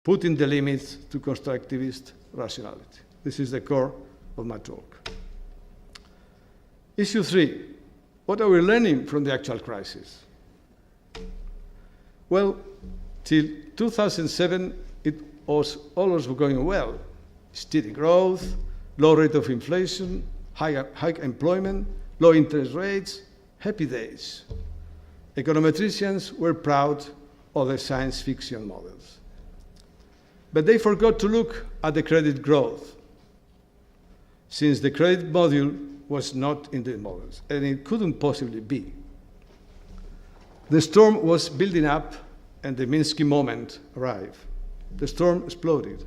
putting the limits to constructivist rationality. This is the core of my talk. Issue 3, what are we learning from the actual crisis? Well, till 2007, it was always going well. Steady growth, low rate of inflation, high employment, low interest rates, happy days. Econometricians were proud of the science fiction models. But they forgot to look at the credit growth, since the credit module was not in the models, and it couldn't possibly be. The storm was building up, and the Minsky moment arrived. The storm exploded.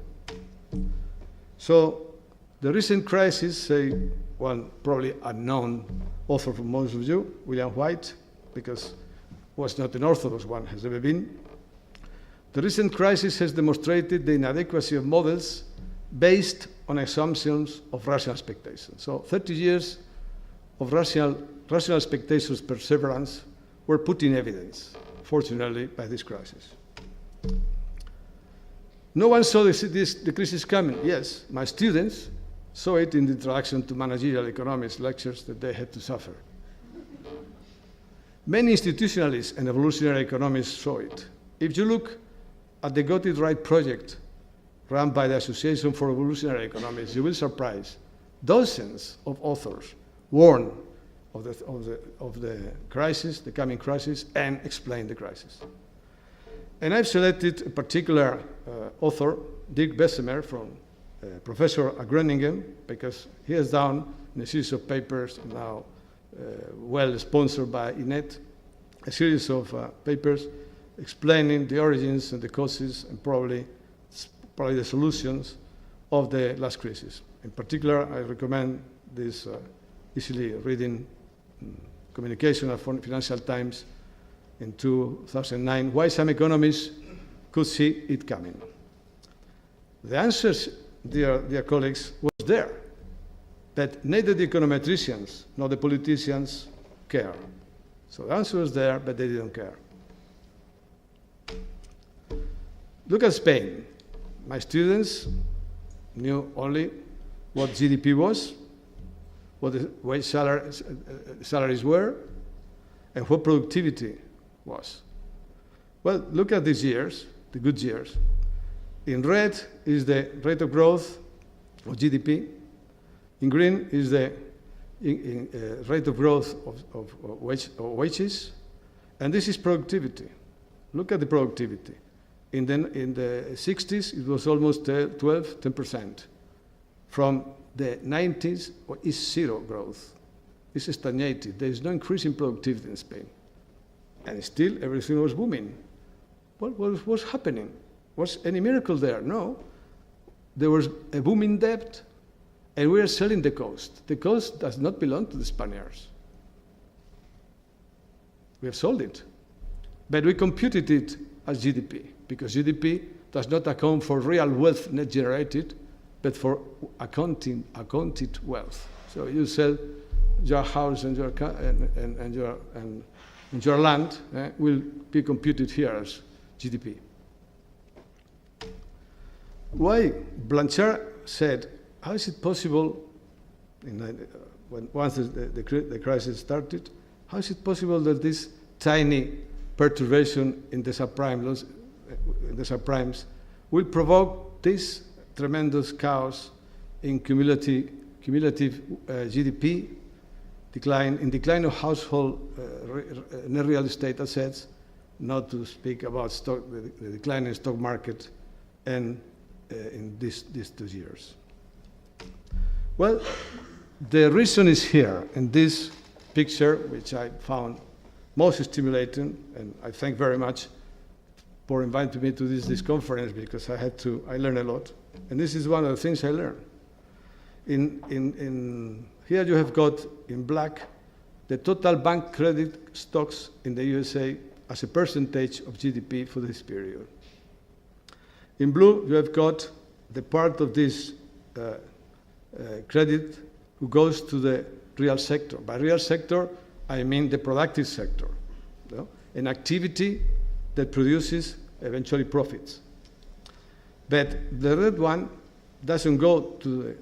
So the recent crisis, say one probably unknown author for most of you, William White, because was not an orthodox one, has ever been. The recent crisis has demonstrated the inadequacy of models based on assumptions of rational expectations. So 30 years of rational expectations perseverance were put in evidence, fortunately, by this crisis. No one saw the crisis coming. Yes, my students saw it in the introduction to managerial economics lectures that they had to suffer. Many institutionalists and evolutionary economists saw it. If you look at the Got It Right project run by the Association for Evolutionary Economics, you will be surprised. Dozens of authors warn of the crisis, the coming crisis, and explain the crisis. And I've selected a particular author, Dirk Bessemer, from professor at Groningen, because he has done in a series of papers now well sponsored by INET, a series of papers explaining the origins and the causes and probably the solutions of the last crisis. In particular, I recommend this easily reading communication of Financial Times in 2009, why some economists could see it coming. The answers, dear colleagues, was there, but neither the econometricians nor the politicians care. So the answer was there, but they didn't care. Look at Spain. My students knew only what GDP was, what the wage salaries were, and what productivity was. Well, look at these years, the good years. In red is the rate of growth of GDP. In green is the rate of growth of wages. And this is productivity. Look at the productivity. In the 60s, it was almost 10%. From the 90s, it's zero growth. It's stagnated. There is no increase in productivity in Spain. And still, everything was booming. What was happening? Was any miracle there? No. There was a booming debt, and we are selling the coast. The coast does not belong to the Spaniards. We have sold it. But we computed it as GDP, because GDP does not account for real wealth net generated, but for accounted wealth. So you sell your house and your your land will be computed here as GDP. Why? Blanchard said, how is it possible, once the crisis started, how is it possible that this tiny perturbation in the subprimes will provoke this tremendous chaos in cumulative GDP, decline of household net real estate assets, not to speak about the decline in stock market, and in these 2 years. Well, the reason is here in this picture, which I found most stimulating, and I thank very much for inviting me to this conference, because I learned a lot. And this is one of the things I learned. Here you have got in black the total bank credit stocks in the USA as a percentage of GDP for this period. In blue, you have got the part of this credit who goes to the real sector. By real sector, I mean the productive sector, an activity that produces eventually profits. But the red one doesn't go to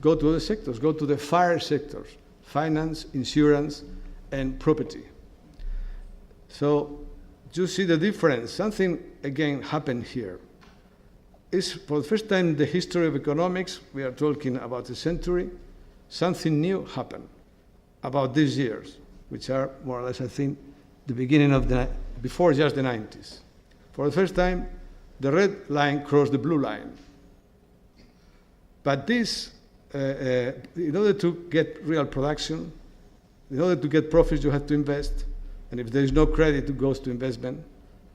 other sectors, go to the fire sectors, finance, insurance, and property. So you see the difference. Something, again, happened here. It's for the first time in the history of economics, we are talking about a century, something new happened about these years, which are more or less, I think, the beginning of before just the 90s. For the first time, the red line crossed the blue line. But this, in order to get real production, in order to get profits, you have to invest. And if there is no credit that goes to investment,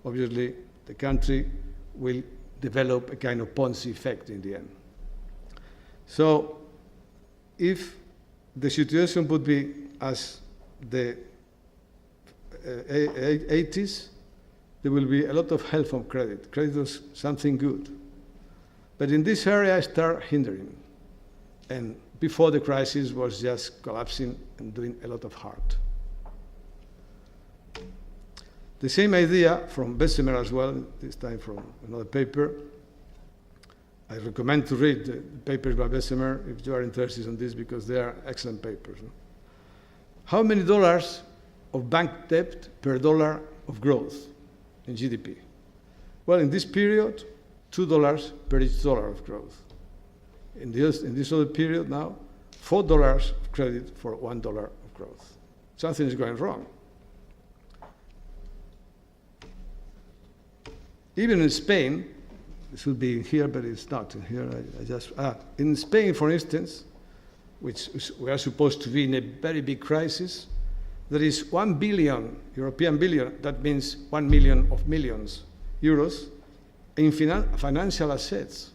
obviously the country will develop a kind of Ponzi effect in the end. So if the situation would be as the 80s, there will be a lot of help from credit. Credit was something good. But in this area, I start hindering. And before the crisis was just collapsing and doing a lot of harm. The same idea from Bessemer as well, this time from another paper. I recommend to read the papers by Bessemer if you are interested in this, because they are excellent papers. How many dollars of bank debt per dollar of growth in GDP? Well, in this period, $2 per each dollar of growth. In this other period now, $4 of credit for $1 of growth. Something is going wrong. Even in Spain, it should be here, but it's not in here. In Spain, for instance, which we are supposed to be in a very big crisis, there is 1 billion, European billion, that means 1 million of millions euros, in financial assets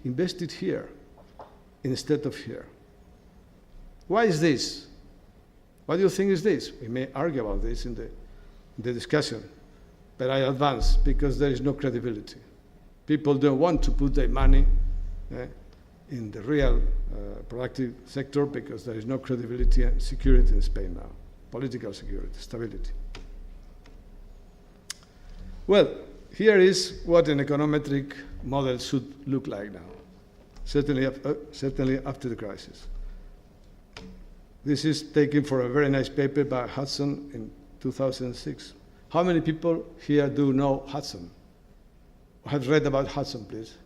invested here instead of here. Why is this? What do you think is this? We may argue about this in the discussion, but I advance because there is no credibility. People don't want to put their money in the real productive sector because there is no credibility and security in Spain now, political security, stability. Well, here is what an econometric model should look like now, certainly after the crisis. This is taken from a very nice paper by Hudson in 2006. How many people here do know Hudson? Or have read about Hudson, please?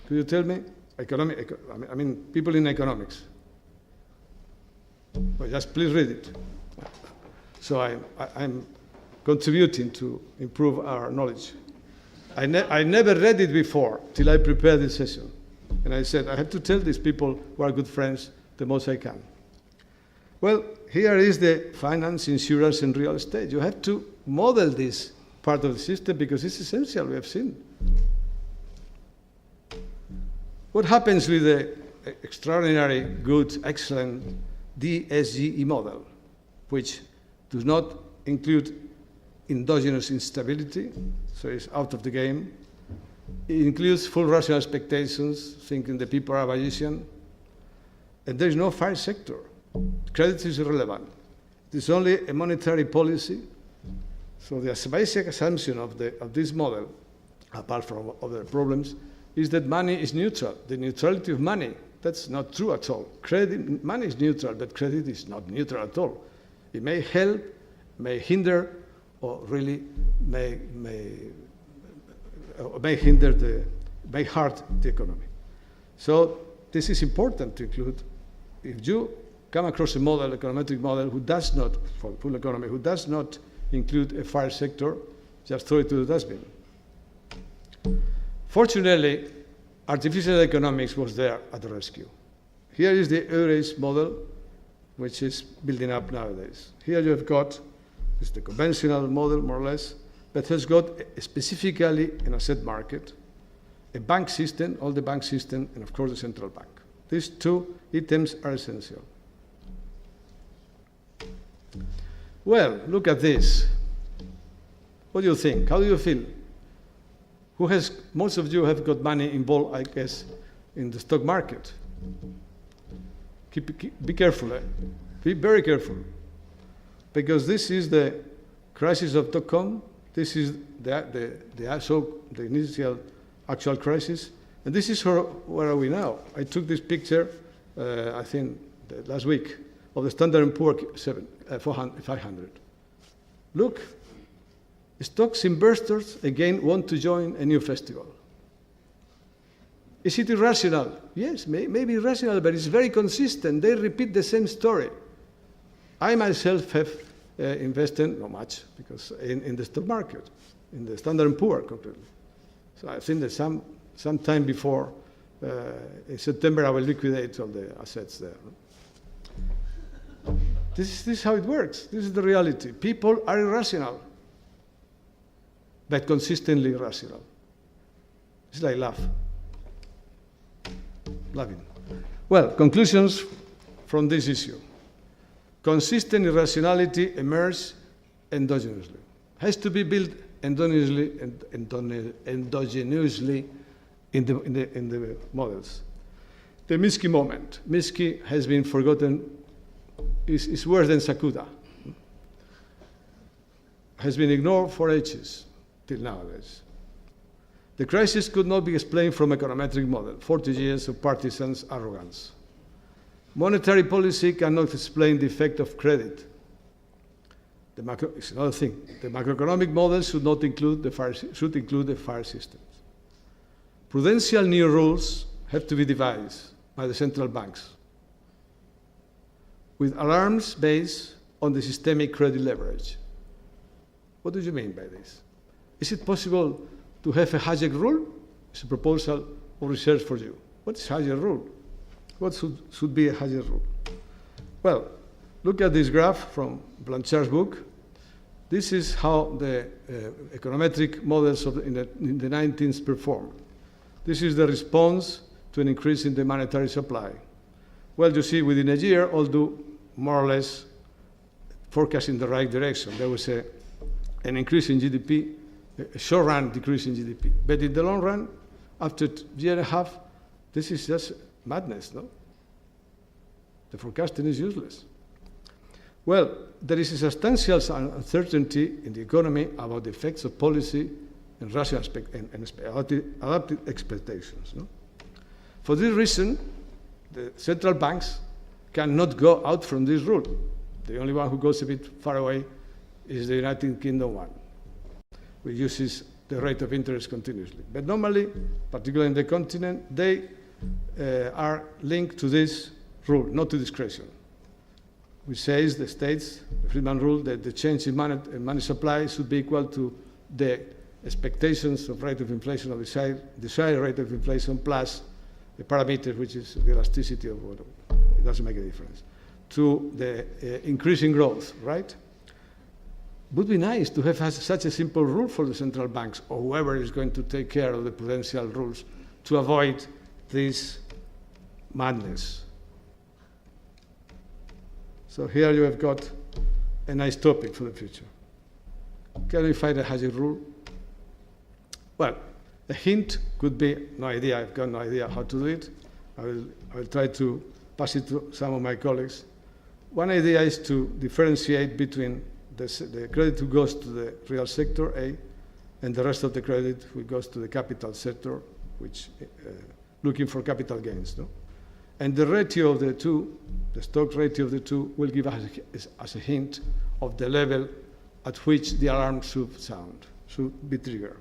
Could you tell me? I mean, people in economics. Well, just please read it. So I'm contributing to improve our knowledge. I never read it before till I prepared this session. And I said, I have to tell these people who are good friends the most I can. Well, here is the finance, insurance, and real estate. You have to model this part of the system because it's essential, we have seen. What happens with the extraordinary, good, excellent DSGE model, which does not include endogenous instability, so it's out of the game. It includes full rational expectations, thinking the people are magician, and there is no fire sector. Credit is irrelevant. It is only a monetary policy. So the basic assumption of this model, apart from other problems, is that money is neutral. The neutrality of money, that's not true at all. Money is neutral, but credit is not neutral at all. It may help, may hinder, or really may hurt the economy. So this is important to include. If you come across a model, econometric model, who does not, for the full economy, who does not include a fire sector, just throw it to the dustbin. Fortunately, artificial economics was there at the rescue. Here is the EURES model, which is building up nowadays. Here you have got, it's the conventional model, more or less, but has got specifically an asset market, a bank system, all the bank system, and of course the central bank. These two items are essential. Well, look at this. What do you think? How do you feel? Most of you have got money involved, I guess, in the stock market. Be careful, Be very careful. Because this is the crisis of .com, This is the initial actual crisis. And this is where are we now. I took this picture, I think, last week, of the Standard & Poor's 500. Look, stocks investors again want to join a new festival. Is it irrational? Yes, maybe irrational, but it's very consistent. They repeat the same story. I myself have invested, not much, because in the stock market, in the Standard & Poor's concretely. So I think that some time before, in September, I will liquidate all the assets there. This is how it works. This is the reality. People are irrational, but consistently irrational. It's like laughing. Well, conclusions from this issue. Consistent irrationality emerges endogenously. Has to be built endogenously in the models. The Minsky moment. Minsky has been forgotten. Is worse than Sakuda. Has been ignored for ages till nowadays. The crisis could not be explained from econometric model. 40 years of partisans' arrogance. Monetary policy cannot explain the effect of credit. It's another thing. The macroeconomic model should include the fire systems. Prudential new rules have to be devised by the central banks, with alarms based on the systemic credit leverage. What do you mean by this? Is it possible to have a Heyek rule? It's a proposal of research for you. What is Heyek rule? What should be a Heyek rule? Well, look at this graph from Blanchard's book. This is how the econometric models in the 19th performed. This is the response to an increase in the monetary supply. Well, you see, within a year, all do more or less forecast in the right direction. There was an increase in GDP, a short-run decrease in GDP. But in the long run, after a year and a half, this is just madness, no? The forecasting is useless. Well, there is a substantial uncertainty in the economy about the effects of policy and rational adapted expectations. No? For this reason, the central banks cannot go out from this rule. The only one who goes a bit far away is the United Kingdom one, which uses the rate of interest continuously. But normally, particularly in the continent, they are linked to this rule, not to discretion, which says the states, the Friedman rule, that the change in money supply should be equal to the expectations of rate of inflation, of desired rate of inflation, plus the parameter, which is the elasticity of water. It doesn't make a difference. To the increasing growth, right? Would be nice to have such a simple rule for the central banks, or whoever is going to take care of the prudential rules, to avoid this madness. So here you have got a nice topic for the future. Can we find a Heyek rule? Well, a hint could be, no idea, I've got no idea how to do it. I will try to pass it to some of my colleagues. One idea is to differentiate between the credit who goes to the real sector, A, and the rest of the credit who goes to the capital sector, which looking for capital gains. No? And the ratio of the two, the stock ratio of the two, will give us a hint of the level at which the alarm should sound, should be triggered.